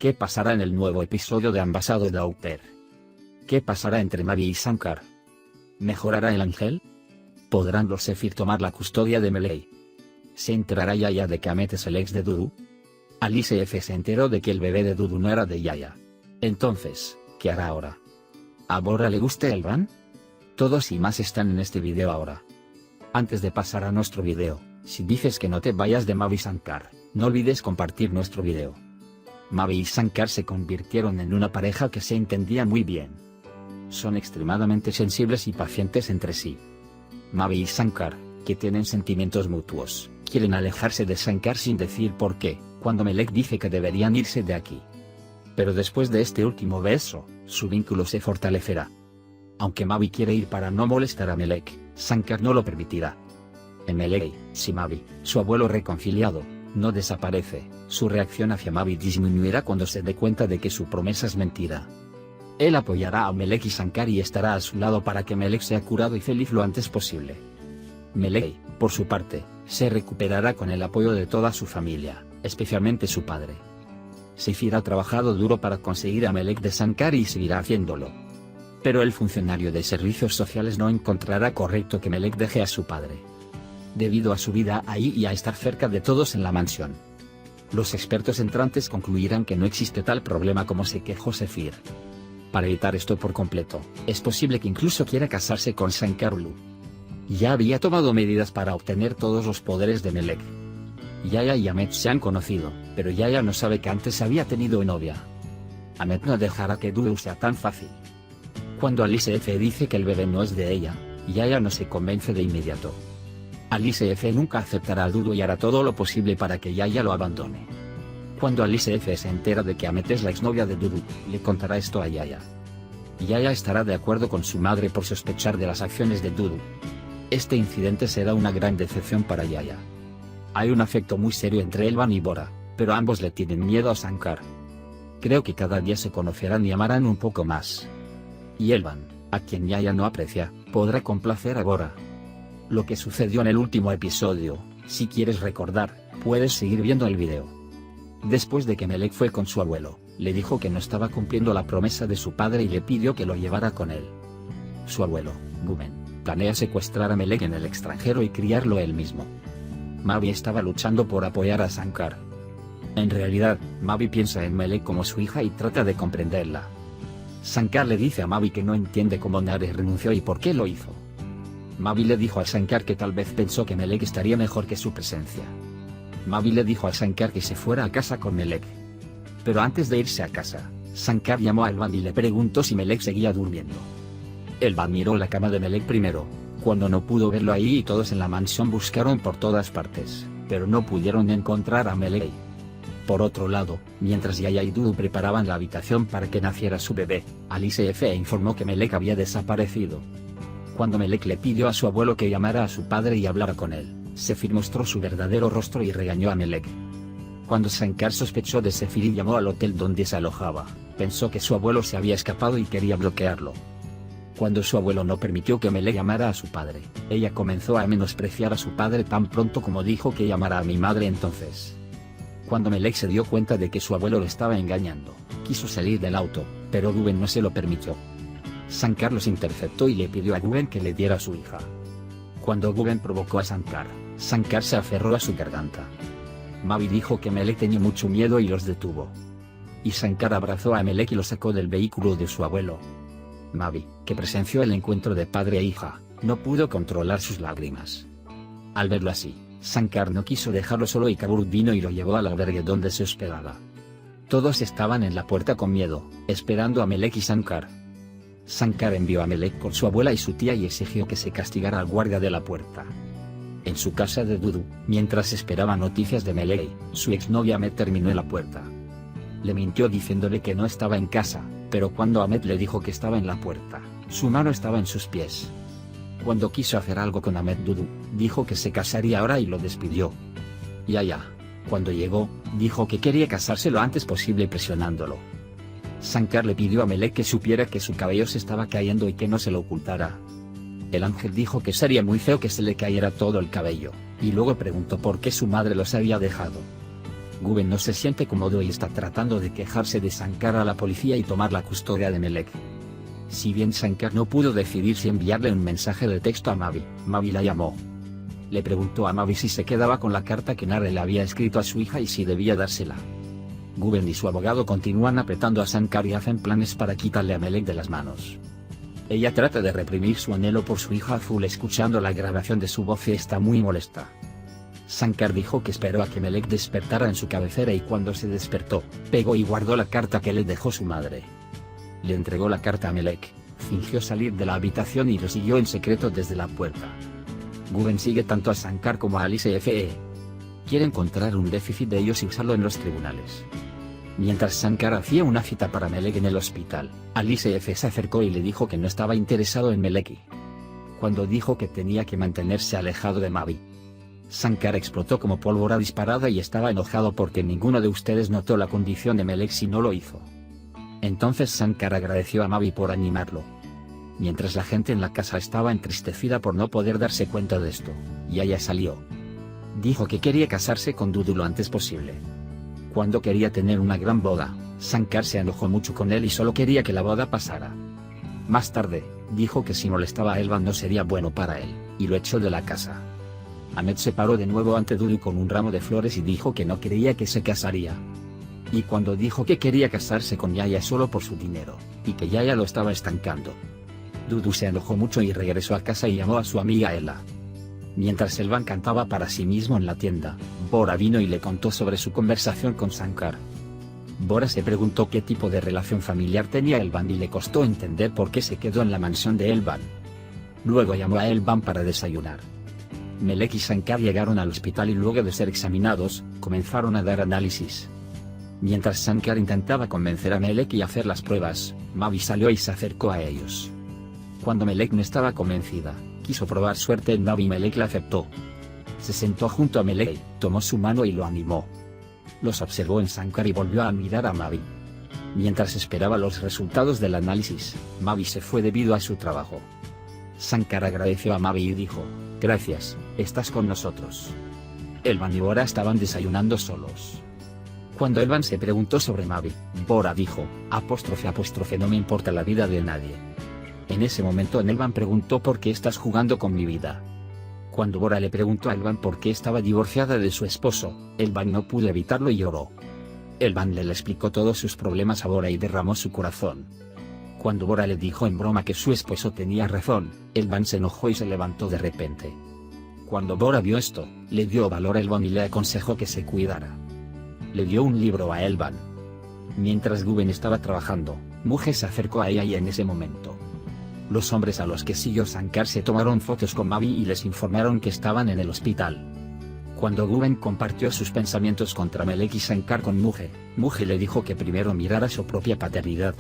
¿Qué pasará en el nuevo episodio de Ambassador Daughter? ¿Qué pasará entre Mavi y Shankar? ¿Mejorará el ángel? ¿Podrán los Zephyr tomar la custodia de Melee? ¿Se enterará Yaya de que Amet es el ex de Dudu? Alice F se enteró de que el bebé de Dudu no era de Yaya. Entonces, ¿qué hará ahora? ¿A Bora le gusta Elvan? Todos y más están en este video ahora. Antes de pasar a nuestro video, si dices que no te vayas de Mavi y Shankar, no olvides compartir nuestro video. Mavi y Shankar se convirtieron en una pareja que se entendía muy bien. Son extremadamente sensibles y pacientes entre sí. Mavi y Shankar, que tienen sentimientos mutuos, quieren alejarse de Shankar sin decir por qué, cuando Melek dice que deberían irse de aquí. Pero después de este último beso, su vínculo se fortalecerá. Aunque Mavi quiere ir para no molestar a Melek, Shankar no lo permitirá. En Melee, si Mavi, su abuelo reconciliado, no desaparece, su reacción hacia Mavi disminuirá cuando se dé cuenta de que su promesa es mentira. Él apoyará a Melek y Shankar y estará a su lado para que Melek sea curado y feliz lo antes posible. Melee, por su parte, se recuperará con el apoyo de toda su familia, especialmente su padre. Zephyr ha trabajado duro para conseguir a Melek de Shankar y seguirá haciéndolo. Pero el funcionario de servicios sociales no encontrará correcto que Melek deje a su padre. Debido a su vida ahí y a estar cerca de todos en la mansión. Los expertos entrantes concluirán que no existe tal problema como se quejó Zephyr. Para evitar esto por completo, es posible que incluso quiera casarse con Shankarlu. Ya había tomado medidas para obtener todos los poderes de Melek. Yaya y Amet se han conocido, pero Yaya no sabe que antes había tenido novia. Amet no dejará que Dudu sea tan fácil. Cuando Alice F dice que el bebé no es de ella, Yaya no se convence de inmediato. Alice F nunca aceptará a Dudu y hará todo lo posible para que Yaya lo abandone. Cuando Alice F se entera de que Amet es la exnovia de Dudu, le contará esto a Yaya. Yaya estará de acuerdo con su madre por sospechar de las acciones de Dudu. Este incidente será una gran decepción para Yaya. Hay un afecto muy serio entre Elvan y Bora, pero ambos le tienen miedo a Shankar. Creo que cada día se conocerán y amarán un poco más. Y Elvan, a quien Yaya no aprecia, podrá complacer a Bora. Lo que sucedió en el último episodio, si quieres recordar, puedes seguir viendo el video. Después de que Melek fue con su abuelo, le dijo que no estaba cumpliendo la promesa de su padre y le pidió que lo llevara con él. Su abuelo, Gumen, planea secuestrar a Melek en el extranjero y criarlo él mismo. Mavi estaba luchando por apoyar a Shankar. En realidad, Mavi piensa en Melek como su hija y trata de comprenderla. Shankar le dice a Mavi que no entiende cómo Nare renunció y por qué lo hizo. Mavi le dijo a Shankar que tal vez pensó que Melek estaría mejor que su presencia. Mavi le dijo a Shankar que se fuera a casa con Melek. Pero antes de irse a casa, Shankar llamó a Elvan y le preguntó si Melek seguía durmiendo. Elvan miró la cama de Melek primero, cuando no pudo verlo ahí y todos en la mansión buscaron por todas partes, pero no pudieron encontrar a Melek. Por otro lado, mientras Yaya y Dudu preparaban la habitación para que naciera su bebé, Alice F informó que Melek había desaparecido. Cuando Melek le pidió a su abuelo que llamara a su padre y hablara con él, Zephyr mostró su verdadero rostro y regañó a Melek. Cuando Shankar sospechó de Zephyr y llamó al hotel donde se alojaba, pensó que su abuelo se había escapado y quería bloquearlo. Cuando su abuelo no permitió que Melek llamara a su padre, ella comenzó a menospreciar a su padre tan pronto como dijo que llamara a mi madre entonces. Cuando Melek se dio cuenta de que su abuelo lo estaba engañando, quiso salir del auto, pero Guben no se lo permitió. Shankar los interceptó y le pidió a Guben que le diera a su hija. Cuando Guben provocó a Shankar, Shankar se aferró a su garganta. Mavi dijo que Melek tenía mucho miedo y los detuvo. Y Shankar abrazó a Melek y lo sacó del vehículo de su abuelo. Mavi, que presenció el encuentro de padre e hija, no pudo controlar sus lágrimas. Al verlo así, Shankar no quiso dejarlo solo y Kabur vino y lo llevó al albergue donde se hospedaba. Todos estaban en la puerta con miedo, esperando a Melek y Shankar. Shankar envió a Melek con su abuela y su tía y exigió que se castigara al guardia de la puerta. En su casa de Dudu, mientras esperaba noticias de Melek, su exnovia Amet terminó en la puerta. Le mintió diciéndole que no estaba en casa, pero cuando Amet le dijo que estaba en la puerta, su mano estaba en sus pies. Cuando quiso hacer algo con Amet, Dudu dijo que se casaría ahora y lo despidió. Yaya, cuando llegó, dijo que quería casarse lo antes posible presionándolo. Shankar le pidió a Melek que supiera que su cabello se estaba cayendo y que no se lo ocultara. El ángel dijo que sería muy feo que se le cayera todo el cabello, y luego preguntó por qué su madre los había dejado. Guben no se siente cómodo y está tratando de quejarse de Shankar a la policía y tomar la custodia de Melek. Si bien Shankar no pudo decidir si enviarle un mensaje de texto a Mavi, Mavi la llamó. Le preguntó a Mavi si se quedaba con la carta que Nare le había escrito a su hija y si debía dársela. Guben y su abogado continúan apretando a Shankar y hacen planes para quitarle a Melek de las manos. Ella trata de reprimir su anhelo por su hija azul escuchando la grabación de su voz y está muy molesta. Shankar dijo que esperó a que Melek despertara en su cabecera y cuando se despertó, pegó y guardó la carta que le dejó su madre. Le entregó la carta a Melek, fingió salir de la habitación y lo siguió en secreto desde la puerta. Guben sigue tanto a Shankar como a Alice F.E. Quiere encontrar un déficit de ellos y usarlo en los tribunales. Mientras Shankar hacía una cita para Melek en el hospital, Alice F. se acercó y le dijo que no estaba interesado en Melek. Cuando dijo que tenía que mantenerse alejado de Mavi, Shankar explotó como pólvora disparada y estaba enojado porque ninguno de ustedes notó la condición de Melek si no lo hizo. Entonces Shankar agradeció a Mavi por animarlo. Mientras la gente en la casa estaba entristecida por no poder darse cuenta de esto, Yaya salió. Dijo que quería casarse con Dudu lo antes posible. Cuando quería tener una gran boda, Shankar se enojó mucho con él y solo quería que la boda pasara. Más tarde, dijo que si molestaba a Elvan no sería bueno para él, y lo echó de la casa. Ahmed se paró de nuevo ante Dudu con un ramo de flores y dijo que no creía que se casaría. Y cuando dijo que quería casarse con Yaya solo por su dinero, y que Yaya lo estaba estancando, Dudu se enojó mucho y regresó a casa y llamó a su amiga Ella. Mientras Elvan cantaba para sí mismo en la tienda, Bora vino y le contó sobre su conversación con Shankar. Bora se preguntó qué tipo de relación familiar tenía Elvan y le costó entender por qué se quedó en la mansión de Elvan. Luego llamó a Elvan para desayunar. Melek y Shankar llegaron al hospital y luego de ser examinados, comenzaron a dar análisis. Mientras Shankar intentaba convencer a Melek y hacer las pruebas, Mavi salió y se acercó a ellos. Cuando Melek no estaba convencida, quiso probar suerte en Mavi y Melek la aceptó. Se sentó junto a Melek, tomó su mano y lo animó. Los observó en Shankar y volvió a mirar a Mavi. Mientras esperaba los resultados del análisis, Mavi se fue debido a su trabajo. Shankar agradeció a Mavi y dijo, gracias, estás con nosotros. Elvan y Bora estaban desayunando solos. Cuando Elvan se preguntó sobre Mavi, Bora dijo, no me importa la vida de nadie. En ese momento Elvan preguntó por qué estás jugando con mi vida. Cuando Bora le preguntó a Elvan por qué estaba divorciada de su esposo, Elvan no pudo evitarlo y lloró. Elvan le explicó todos sus problemas a Bora y derramó su corazón. Cuando Bora le dijo en broma que su esposo tenía razón, Elvan se enojó y se levantó de repente. Cuando Bora vio esto, le dio valor a Elvan y le aconsejó que se cuidara. Le dio un libro a Elvan. Mientras Guben estaba trabajando, Muje se acercó a ella y en ese momento, los hombres a los que siguió Shankar se tomaron fotos con Mavi y les informaron que estaban en el hospital. Cuando Guben compartió sus pensamientos contra Melek y Shankar con Muje, Muje le dijo que primero mirara su propia paternidad.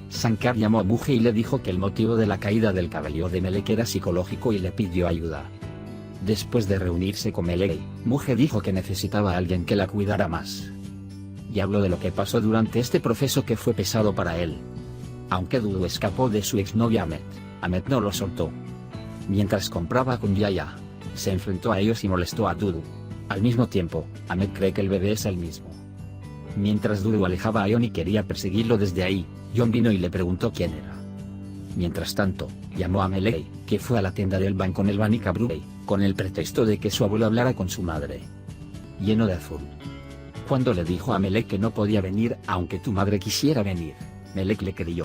Shankar llamó a Muje y le dijo que el motivo de la caída del cabello de Melek era psicológico y le pidió ayuda. Después de reunirse con Melek, Muje dijo que necesitaba a alguien que la cuidara más. Y habló de lo que pasó durante este proceso que fue pesado para él. Aunque Dudu escapó de su exnovia Ahmed no lo soltó. Mientras compraba con Yaya, se enfrentó a ellos y molestó a Dudu. Al mismo tiempo, Ahmed cree que el bebé es el mismo. Mientras Dudu alejaba a Yon y quería perseguirlo desde ahí, Yon vino y le preguntó quién era. Mientras tanto, llamó a Melek, que fue a la tienda del banco con Elvan y Kabrubey, con el pretexto de que su abuelo hablara con su madre. Lleno de azul. Cuando le dijo a Melek que no podía venir aunque tu madre quisiera venir, Melek le creyó.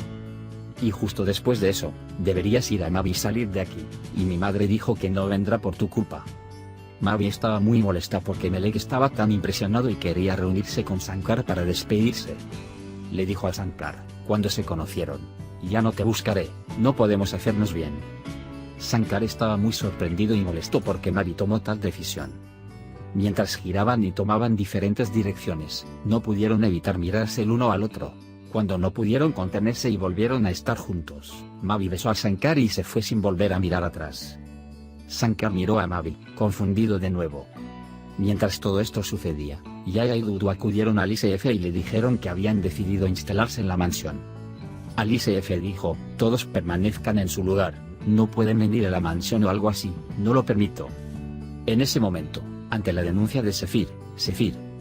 Y justo después de eso, deberías ir a Mavi y salir de aquí, y mi madre dijo que no vendrá por tu culpa. Mavi estaba muy molesta porque Melek estaba tan impresionado y quería reunirse con Shankar para despedirse. Le dijo a Shankar, cuando se conocieron, ya no te buscaré, no podemos hacernos bien. Shankar estaba muy sorprendido y molesto porque Mavi tomó tal decisión. Mientras giraban y tomaban diferentes direcciones, no pudieron evitar mirarse el uno al otro. Cuando no pudieron contenerse y volvieron a estar juntos, Mavi besó a Shankar y se fue sin volver a mirar atrás. Shankar miró a Mavi, confundido de nuevo. Mientras todo esto sucedía, Yaya y Dudu acudieron a Alice F y le dijeron que habían decidido instalarse en la mansión. Alice F dijo, todos permanezcan en su lugar, no pueden venir a la mansión o algo así, no lo permito. En ese momento, ante la denuncia de Sefir,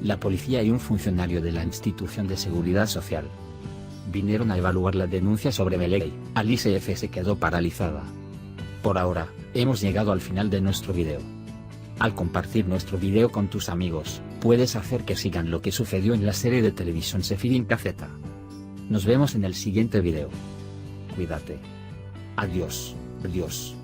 La policía y un funcionario de la institución de seguridad social vinieron a evaluar la denuncia sobre Meley. Alice F. se quedó paralizada. Por ahora, hemos llegado al final de nuestro video. Al compartir nuestro video con tus amigos, puedes hacer que sigan lo que sucedió en la serie de televisión Sefirin Cazeta. Nos vemos en el siguiente video. Cuídate. Adiós. Adiós.